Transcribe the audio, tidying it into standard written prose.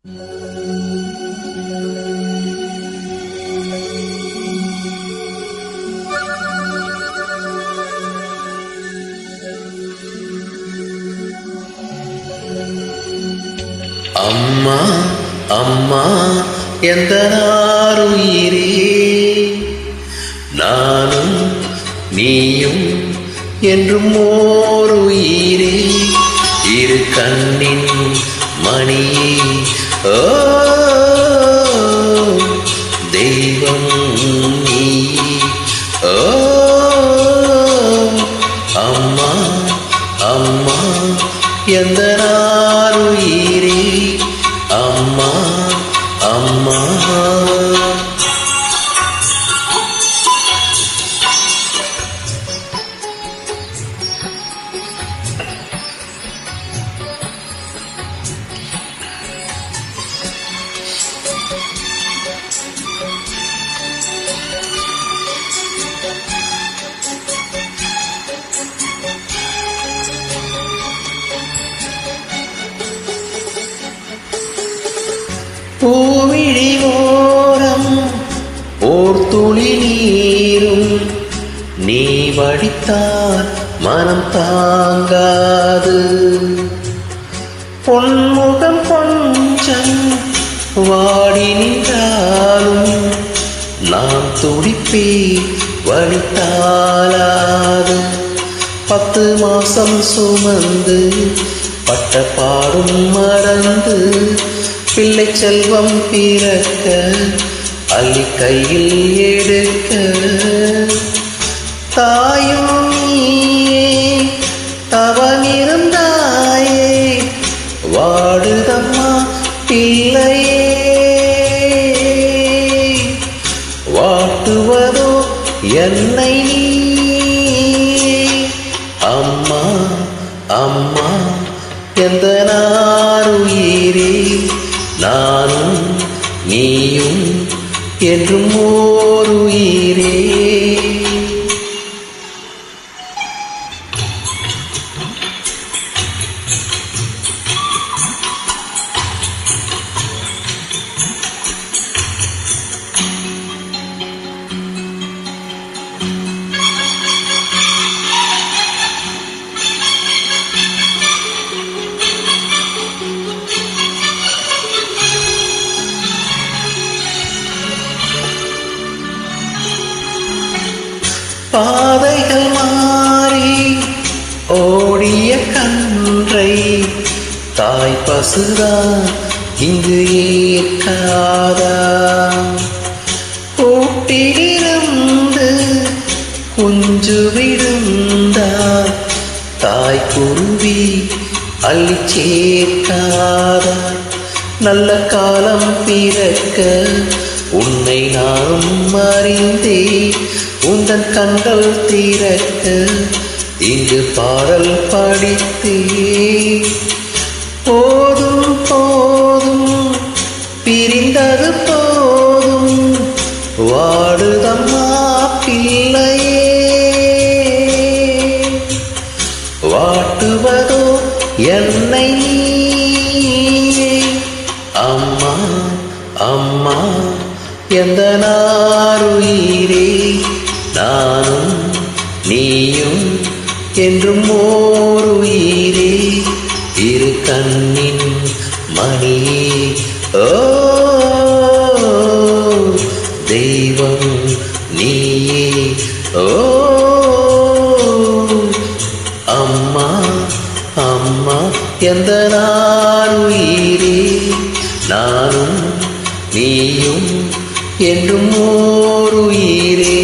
அம்மா அம்மா எந்தனாருயிரே, நானும் நீயும் என்றும் ஓருயிரே, இரு கண்ணின் மணியே, ஓ தெய்வம் நீ, ஓ அம்மா அம்மா எந்தனாருயிரே, அம்மா அம்மா. பூவிழி ஓரம் ஓர் துளி நீரும் நீ வடித்தால் மனம் தாங்காது, பொன்முகம் கொஞ்சம் வாடி நின்றாலும் நாம் துடிப்பே வடித்தாலாது. 10 மாசம் சுமந்து பட்ட பாடும் மறந்து பிள்ளை செல்வம் பிறக்க அள்ளி கையில் எடுக்க, தாயும் நீயே தவமிருந்தாயே, வாடுதம்மா பிள்ளையே, வாட்டுவதோ என்னை நீ. அம்மா அம்மா எந்தனாருயிரே, நானும் நீயும் என்றும் ஓருயிரே. பாதைகள் மாறி ஓடிய கன்றை தாய் பசுதான் இங்கு ஏற்காதா, கூட்டிலிருந்து குஞ்சு விழுந்தால் தாய் குருவி அள்ளி சேர்க்காதா. நல்ல காலம் பிறக்க உன்னை நானும் அறிந்தே, உந்தன் கண்கள் திறக்க இங்கு பாடல் படித்தே. போதும் போதும் பிரிந்தது போதும், வாடுதம்மா பிள்ளையே, வாட்டுவதோ என்னை நீ. அம்மா அம்மா எந்தனாருயிரே, நானும் நீயும் என்றும் ஓருயிரே, இரு கண்ணின் மணியே, ஓ தெய்வம் நீயே, ஓ அம்மா அம்மா எந்தனாருயிரே, நானும் நீயும் என்றும் ஓருயிரே.